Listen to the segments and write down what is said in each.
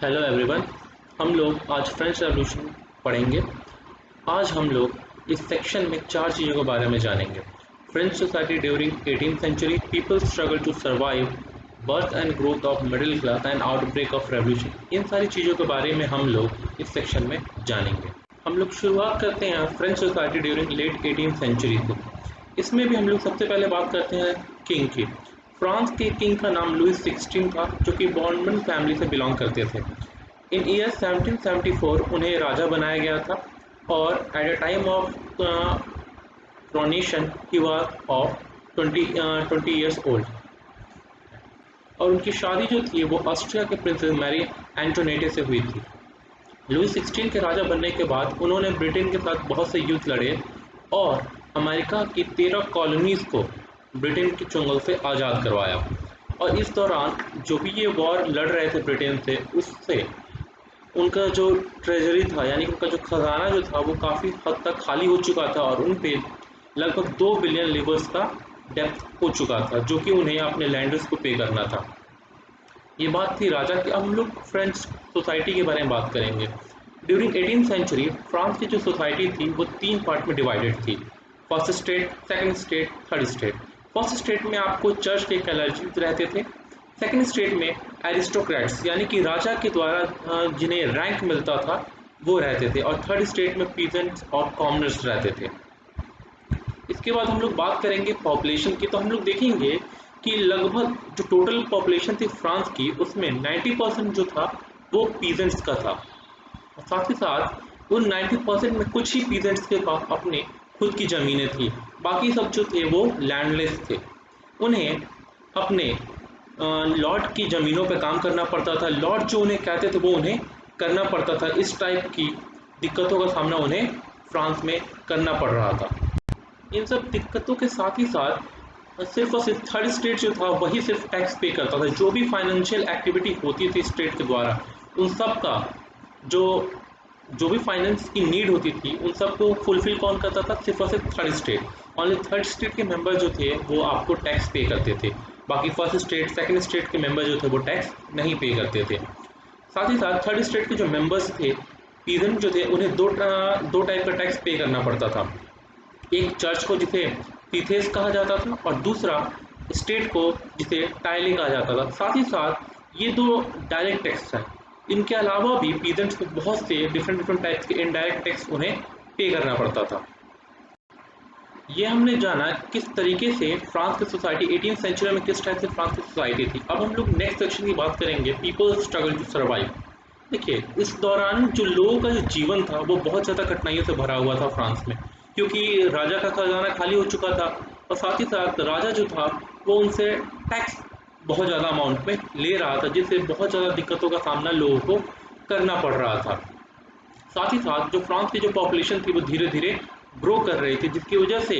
Hello everyone. हम लोग आज फ्रेंच रेवोल्यूशन पढ़ेंगे। आज हम लोग इस सेक्शन में चार चीज़ों के बारे में जानेंगे। French society during 18th century, people struggle to survive, birth and growth of middle class and outbreak of revolution. इन सारी चीज़ों के बारे में हम लोग इस सेक्शन में जानेंगे। हम लोग शुरुआत करते हैं French society during late 18th century से। इसमें भी हम लोग सबसे पहले बात करते हैं किंग की। फ्रांस के किंग का नाम लुइस 16 था, जो कि बॉर्बन फैमिली से बिलोंग करते थे। इन ईयर 1774 उन्हें राजा बनाया गया था और at the time of coronation he was of 20 years old. और उनकी शादी जो थी वो ऑस्ट्रिया के प्रिंसेस मैरी एंटोनेटे से हुई थी। लुइस 16 के राजा बनने के बाद उन्होंने ब्रिटेन के साथ बहुत से युद्ध लड़े और अमेरिका की 13 कॉलोनीज़ को ब्रिटेन के चंगुल से आज़ाद करवाया। और इस दौरान जो भी ये वॉर लड़ रहे थे ब्रिटेन से, उससे उनका जो ट्रेजरी था यानी कि उनका जो खजाना जो था वो काफ़ी हद तक खाली हो चुका था और उन पे लगभग 2 बिलियन लिवर्स का डेप्थ हो चुका था, जो कि उन्हें अपने लैंडर्स को पे करना था। ये बात थी राजा की। अब हम लोग फ्रेंच सोसाइटी के बारे में बात करेंगे। ड्यूरिंग 18th सेंचुरी फ्रांस की जो सोसाइटी थी वो 3 पार्ट में डिवाइडेड थी। First state, second state, third state. First state में आपको चर्च के क्लर्जीज रहते थे। सेकंड स्टेट में एरिस्टोक्रेट्स यानी कि राजा के द्वारा जिन्हें रैंक मिलता था वो रहते थे। और थर्ड स्टेट में पीजेंट्स और कॉमनर्स रहते थे। इसके बाद हम लोग बात करेंगे पॉपुलेशन की। तो हम लोग देखेंगे कि लगभग जो टोटल पॉपुलेशन थी फ्रांस की, उसमें 90% जो था वो पीजेंट्स का था। और साथ ही साथ उन 90% में कुछ ही पीजेंट्स के पास अपने खुद की ज़मीनें थी। बाकी सब जो थे वो लैंडलेस थे। उन्हें अपने लॉर्ड की ज़मीनों पे काम करना पड़ता था। लॉर्ड जो उन्हें कहते थे वो उन्हें करना पड़ता था। इस टाइप की दिक्कतों का सामना उन्हें फ्रांस में करना पड़ रहा था। इन सब दिक्कतों के साथ ही साथ सिर्फ और सिर्फ थर्ड स्टेट जो था वही सिर्फ टैक्स पे करता था। जो भी फाइनेंशियल एक्टिविटी होती थी स्टेट के द्वारा, उन सब का जो जो भी फाइनेंस की नीड होती थी उन सबको फुलफिल कौन करता था? सिर्फ और सिर्फ third state. Only third state के मेंबर जो थे वो आपको टैक्स पे करते थे। बाकी फर्स्ट स्टेट, सेकंड स्टेट के मेंबर जो थे वो टैक्स नहीं पे करते थे। साथ ही साथ थर्ड स्टेट के जो मेंबर्स थे, पीजेंट जो थे, उन्हें दो टाइप का टैक्स पे करना पड़ता था। एक चर्च को जिसे पीथेस कहा जाता था और दूसरा स्टेट को जिसे टाइले कहा जाता था। साथ ही साथ ये दो डायरेक्ट टैक्स हैं। इनके अलावा भी पीजेंट्स को बहुत से डिफरेंट टाइप्स के इनडायरेक्ट टैक्स उन्हें पे करना पड़ता था। ये हमने जाना किस तरीके से फ्रांस की सोसाइटी 18th सेंचुरी में किस टाइप से फ्रांस की सोसाइटी थी। अब हम लोग नेक्स्ट सेक्शन की बात करेंगे, पीपल स्ट्रगल टू सर्वाइव। देखिए, इस दौरान जो लोगों का जो जीवन था वो बहुत ज़्यादा कठिनाइयों से भरा हुआ था फ्रांस में, क्योंकि राजा का खजाना खाली हो चुका था और साथ ही साथ राजा जो था वो उनसे टैक्स बहुत ज़्यादा अमाउंट में ले रहा था, जिससे बहुत ज़्यादा दिक्कतों का सामना लोगों को करना पड़ रहा था। साथ ही साथ जो फ्रांस की जो पॉपुलेशन थी वो धीरे धीरे ग्रो कर रही थी, जिसकी वजह से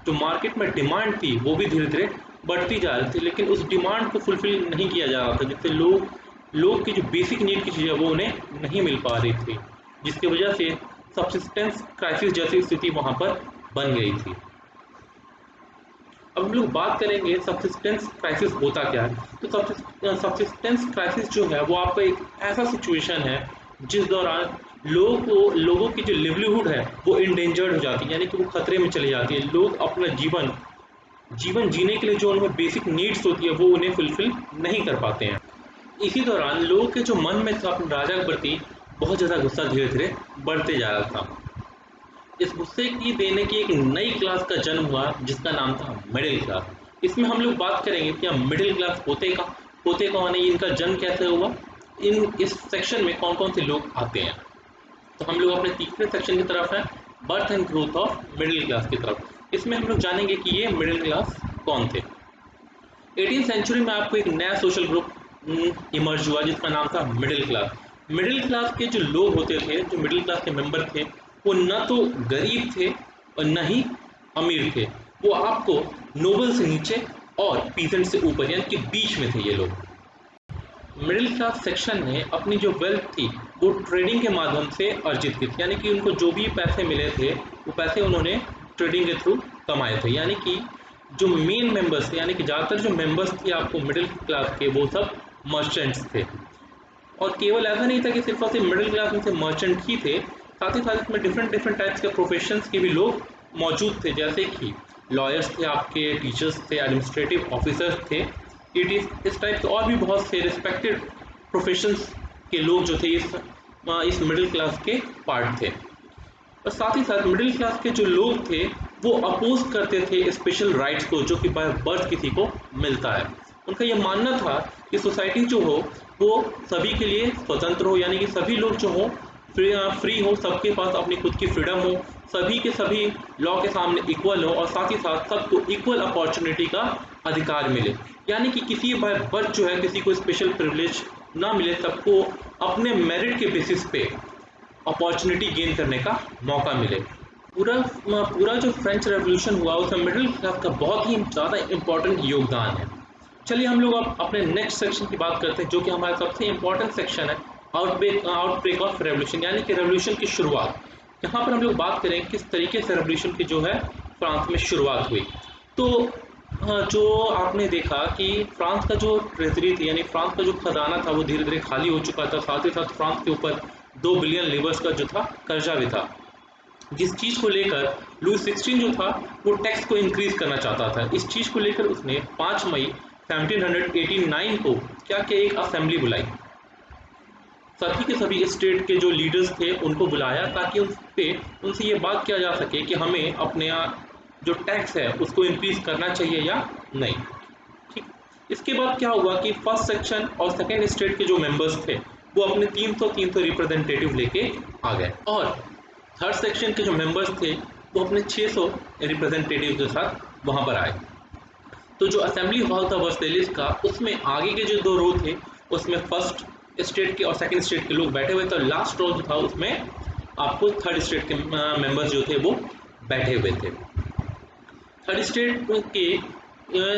जो मार्केट में डिमांड थी वो भी धीरे धीरे बढ़ती जा रही थी। लेकिन उस डिमांड को फुलफिल नहीं किया जा रहा था, जिससे लोग की जो बेसिक नीड की चीज़ें वो उन्हें नहीं मिल पा रही थी, जिसकी वजह से सब्सिस्टेंस क्राइसिस जैसी स्थिति वहाँ पर बन गई थी। अब हम लोग बात करेंगे सब्सिस्टेंस क्राइसिस होता क्या है। तो सब्सिस्टेंस क्राइसिस जो है वो आपका एक ऐसा सिचुएशन है जिस दौरान लोगों की जो लिवलीहुड है वो इंडेंजर्ड हो जाती है, यानी कि वो खतरे में चली जाती है। लोग अपना जीवन जीने के लिए जो उनमें बेसिक नीड्स होती है वो उन्हें फुलफिल नहीं कर पाते हैं। इसी दौरान लोगों के जो मन में था अपने राजा के प्रति बहुत ज़्यादा गुस्सा धीरे धीरे बढ़ते जा रहा था। इस गुस्से की देने की एक नई क्लास का जन्म हुआ जिसका नाम था मिडिल क्लास। इसमें हम लोग बात करेंगे कि हम मिडिल क्लास होते कौन है, इनका जन्म कैसे हुआ, इस सेक्शन में कौन कौन से लोग आते हैं। तो हम लोग अपने तीसरे सेक्शन की तरफ हैं, birth and growth of middle class की तरफ। इसमें हम लोग जानेंगे कि ये मिडिल क्लास कौन थे। 18th सेंचुरी में आपको एक नया सोशल ग्रुप इमर्ज हुआ जिसका नाम था मिडिल क्लास। मिडिल क्लास के जो लोग होते थे, जो मिडिल क्लास के मेंबर थे, वो न तो गरीब थे और न ही अमीर थे। वो आपको नोबल से नीचे और पीजेंट से ऊपर यानी कि बीच में थे ये लोग। मिडिल क्लास सेक्शन ने अपनी जो वेल्थ थी वो ट्रेडिंग के माध्यम से अर्जित की थी, यानी कि उनको जो भी पैसे मिले थे वो पैसे उन्होंने ट्रेडिंग के थ्रू कमाए थे। यानी कि जो मेन मेंबर्स थे, यानी कि ज़्यादातर जो मेंबर्स थे आपको मिडिल क्लास के, वो सब मर्चेंट्स थे। और केवल ऐसा नहीं था कि सिर्फ और सिर्फ मिडिल क्लास में से मर्चेंट ही थे, साथ ही साथ इसमें डिफरेंट डिफरेंट टाइप्स के प्रोफेशंस के भी लोग मौजूद थे, जैसे कि लॉयर्स थे, आपके टीचर्स थे, एडमिनिस्ट्रेटिव ऑफिसर्स थे, इस टाइप के और भी बहुत से रिस्पेक्टेड प्रोफेशंस के लोग जो थे इस मिडिल क्लास के पार्ट थे। और साथ ही साथ मिडिल क्लास के जो लोग थे वो अपोज करते थे स्पेशल राइट्स को जो कि बाय बर्थ किसी को मिलता है। उनका ये मानना था कि सोसाइटी जो हो वो सभी के लिए स्वतंत्र हो, यानी कि सभी लोग जो हो फ्री हो, सबके पास अपनी खुद की फ्रीडम हो, सभी के सभी लॉ के सामने इक्वल हो और साथ ही साथ सबको इक्वल अपॉर्चुनिटी का अधिकार मिले, यानी कि किसी बाय बर्थ जो है किसी को स्पेशल प्रिविलेज ना मिले, सबको अपने मेरिट के बेसिस पे अपॉर्चुनिटी गेन करने का मौका मिले। पूरा पूरा जो फ्रेंच रेवोल्यूशन हुआ उसमें मिडिल क्लास का बहुत ही ज़्यादा इम्पोर्टेंट योगदान है। चलिए हम लोग अब अपने नेक्स्ट सेक्शन की बात करते हैं जो कि हमारा सबसे इम्पोर्टेंट सेक्शन है, आउटब्रेक ऑफ रेवोल्यूशन, यानी कि रेवोल्यूशन की शुरुआत। यहाँ पर हम लोग बात करें किस तरीके से रेवोल्यूशन की जो है फ्रांस में शुरुआत हुई। तो जो आपने देखा कि फ्रांस का जो ट्रेजरी थी, यानी फ्रांस का जो खजाना था वो धीरे धीरे खाली हो चुका था, साथ ही साथ फ्रांस के ऊपर 2 बिलियन लीवर्स का जो था कर्जा भी था, जिस चीज़ को लेकर लुई 16 जो था वो टैक्स को इंक्रीज करना चाहता था। इस चीज़ को लेकर उसने 5 मई 1789 को क्या किया, एक असेंबली बुलाई, सभी के सभी स्टेट के जो लीडर्स थे उनको बुलाया ताकि उनसे ये बात किया जा सके कि हमें अपने जो टैक्स है उसको इंक्रीज करना चाहिए या नहीं। ठीक, इसके बाद क्या हुआ कि फर्स्ट सेक्शन और सेकेंड स्टेट के जो मेंबर्स थे वो अपने 300 रिप्रेजेंटेटिव लेके आ गए, और थर्ड सेक्शन के जो मेंबर्स थे वो अपने 600 रिप्रेजेंटेटिव के साथ वहाँ पर आए। तो जो असेंबली हॉल था वर्सेलिस का, उसमें आगे के जो 2 रो थे उसमें फर्स्ट स्टेट के और सेकंड स्टेट के लोग बैठे हुए थे, और लास्ट रो जो था उसमें आपको थर्ड स्टेट के मेंबर्स जो थे वो बैठे हुए थे। थर्ड स्टेट के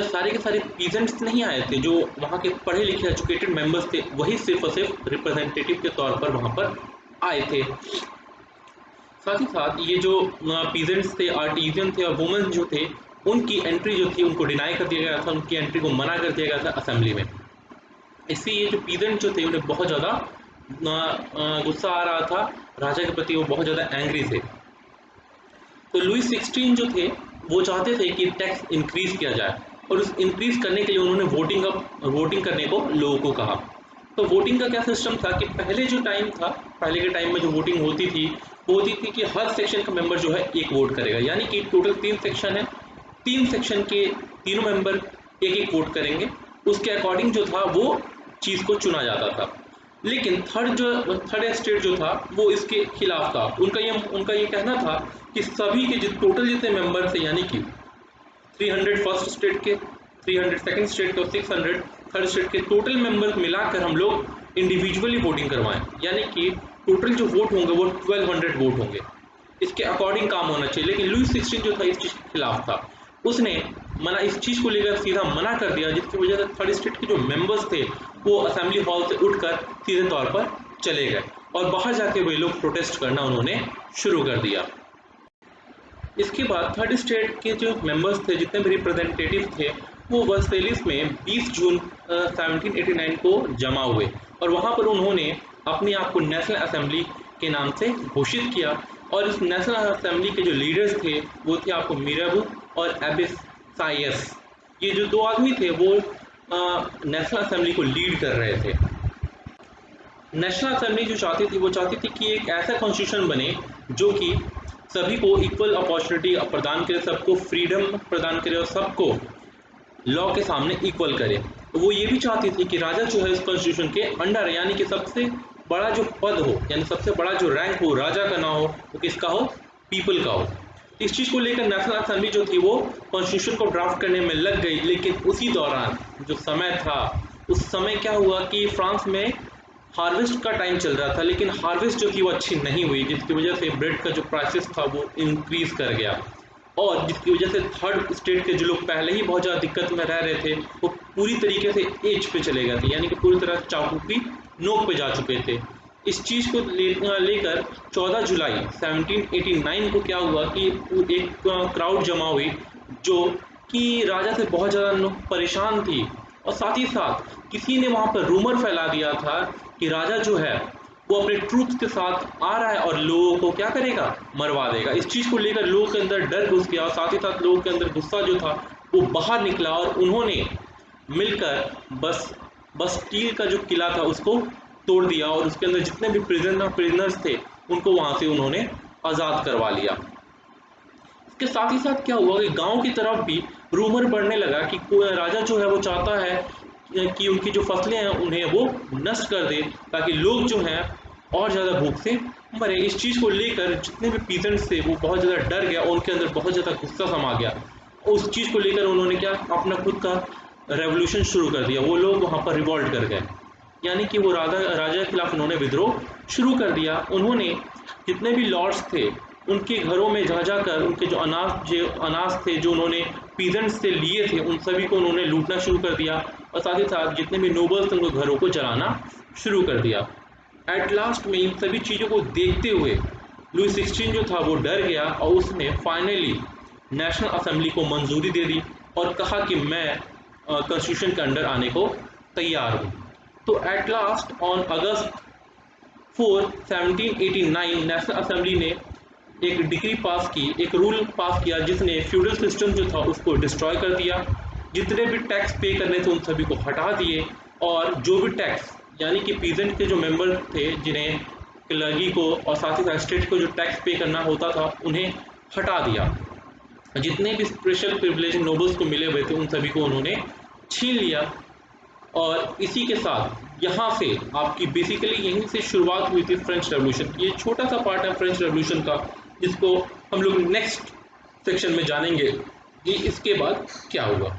सारे के सारे पीजेंट्स नहीं आए थे, जो वहाँ के पढ़े लिखे एजुकेटेड मेंबर्स थे वही सिर्फ और सिर्फ रिप्रेजेंटेटिव के तौर पर वहाँ पर आए थे। साथ ही साथ ये जो पीजेंट्स थे, आर्टिजन थे और वुमेन जो थे, उनकी एंट्री जो थी उनको डिनाई कर दिया गया था, उनकी एंट्री को मना कर दिया गया था असेंबली में। इससे ये जो पीजेंट जो थे उन्हें बहुत ज़्यादा गुस्सा आ रहा था राजा के प्रति, वो बहुत ज़्यादा एंग्री थे। तो लुई 16 जो थे वो चाहते थे कि टैक्स इंक्रीज किया जाए, और उस इंक्रीज करने के लिए उन्होंने वोटिंग करने को लोगों को कहा। तो वोटिंग का क्या सिस्टम था कि पहले के टाइम में जो वोटिंग होती थी वो होती थी कि हर सेक्शन का मेंबर जो है एक वोट करेगा, यानी कि टोटल 3 सेक्शन है, 3 सेक्शन के तीनों मेंबर एक एक वोट करेंगे, उसके अकॉर्डिंग जो था वो चीज़ को चुना जाता था। लेकिन थर्ड स्टेट जो था वो इसके खिलाफ था। उनका ये कहना था कि सभी के टोटल जितने मेंबर्स हैं, यानी कि 300 फर्स्ट स्टेट के, 300 सेकंड स्टेट के और 600 थर्ड स्टेट के टोटल मेंबर्स मिलाकर हम लोग इंडिविजुअली वोटिंग करवाएं, यानी कि टोटल जो वोट होंगे वो 1200 वोट होंगे, इसके अकॉर्डिंग काम होना चाहिए। लेकिन लुई 16 जो था इस चीज़ के खिलाफ था, उसने इस चीज़ को लेकर सीधा मना कर दिया, जिसकी वजह से थर्ड स्टेट के जो मेंबर्स थे वो असेंबली हॉल से उठकर सीधे तौर पर चले गए, और बाहर जाके वे लोग प्रोटेस्ट करना उन्होंने शुरू कर दिया। इसके बाद थर्ड स्टेट के जो मेंबर्स थे, जितने भी रिप्रेजेंटेटिव थे, वो वर्सेलिस में 20 जून 1789 को जमा हुए, और वहाँ पर उन्होंने अपने आप को नेशनल असेंबली के नाम से घोषित किया। और इस नेशनल असेंबली के जो लीडर्स थे वो थे आपको मिराबू और एबिसाइयस। ये जो 2 आदमी थे वो नेशनल असेंबली को लीड कर रहे थे। नेशनल असेंबली जो चाहती थी वो चाहती थी कि एक ऐसा कॉन्स्टिट्यूशन बने जो कि सभी को इक्वल अपॉर्चुनिटी प्रदान करे, सबको फ्रीडम प्रदान करे और सबको लॉ के सामने इक्वल करे। तो वो ये भी चाहती थी कि राजा जो है इस कॉन्स्टिट्यूशन के अंडर, यानी कि सबसे बड़ा जो पद हो, यानी सबसे बड़ा जो रैंक हो राजा का ना हो, वो किसका हो, पीपल का हो। इस चीज़ को लेकर नेशनल असेंबली जो थी वो कॉन्स्टिट्यूशन को ड्राफ्ट करने में लग गई। लेकिन उसी दौरान जो समय था, उस समय क्या हुआ कि फ्रांस में हार्वेस्ट का टाइम चल रहा था, लेकिन हार्वेस्ट जो थी वो अच्छी नहीं हुई, जिसकी वजह से ब्रेड का जो प्राइसेस था वो इंक्रीज कर गया, और जिसकी वजह से थर्ड स्टेट के जो लोग पहले ही बहुत ज़्यादा दिक्कत में रह रहे थे वो पूरी तरीके से एज पे चले गए थे, यानी कि पूरी तरह चाकू की नोक पे जा चुके थे। इस चीज़ को लेकर 14 जुलाई 1789 को क्या हुआ कि एक क्राउड जमा हुई जो कि राजा से बहुत ज़्यादा परेशान थी, और साथ ही साथ किसी ने वहाँ पर रूमर फैला दिया था कि राजा जो है वो अपने ट्रूथ के साथ आ रहा है और लोगों को क्या करेगा, मरवा देगा। इस चीज़ को लेकर लोगों के अंदर डर घुस गया और साथ ही साथ लोगों के अंदर गुस्सा जो था वो बाहर निकला और उन्होंने मिलकर बस्टिल का जो किला था उसको तोड़ दिया और उसके अंदर जितने भी प्रिजनर्स थे उनको वहाँ से उन्होंने आज़ाद करवा लिया। इसके साथ ही साथ क्या हुआ कि गांव की तरफ भी रूमर बढ़ने लगा कि कोई राजा जो है वो चाहता है कि उनकी जो फसलें हैं उन्हें वो नष्ट कर दे ताकि लोग जो हैं और ज़्यादा भूख से मरे। इस चीज़ को लेकर जितने भी पीजेंट्स थे वो बहुत ज़्यादा डर गया और उनके अंदर बहुत ज़्यादा गुस्सा समा गया। उस चीज़ को लेकर उन्होंने क्या अपना खुद का रेवोल्यूशन शुरू कर दिया। वो लोग वहाँ पर रिवॉल्ट कर गए, यानी कि वो राजा के खिलाफ उन्होंने विद्रोह शुरू कर दिया। उन्होंने जितने भी लॉर्ड्स थे उनके घरों में जा जाकर उनके जो अनाज थे जो उन्होंने पीजेंट्स से लिए थे उन सभी को उन्होंने लूटना शुरू कर दिया और साथ ही साथ जितने भी नोबल्स थे उनके घरों को जलाना शुरू कर दिया। एट लास्ट में इन सभी चीज़ों को देखते हुए लुई 16 जो था वो डर गया और उसने फाइनली नेशनल असेंबली को मंजूरी दे दी और कहा कि मैं कॉन्स्टिट्यूशन के अंडर आने को तैयार हूँ। तो at last on August 4 1789 national assembly ने एक डिग्री पास की, एक रूल पास किया जिसने फ्यूडल सिस्टम जो था उसको डिस्ट्रॉय कर दिया। जितने भी टैक्स पे करने थे उन सभी को हटा दिए और जो भी टैक्स यानी कि पीजेंट के जो मेंबर थे जिन्हें क्लर्गी को और साथ ही साथ स्टेट को जो टैक्स पे करना होता था उन्हें हटा दिया। जितने भी स्पेशल प्रिविलेज नोबल्स को मिले हुए थे उन सभी को उन्होंने छीन लिया। और इसी के साथ यहाँ से आपकी बेसिकली यहीं से शुरुआत हुई थी फ्रेंच रेवोल्यूशन की। ये छोटा सा पार्ट है फ्रेंच रेवोल्यूशन का जिसको हम लोग नेक्स्ट सेक्शन में जानेंगे कि इसके बाद क्या हुआ।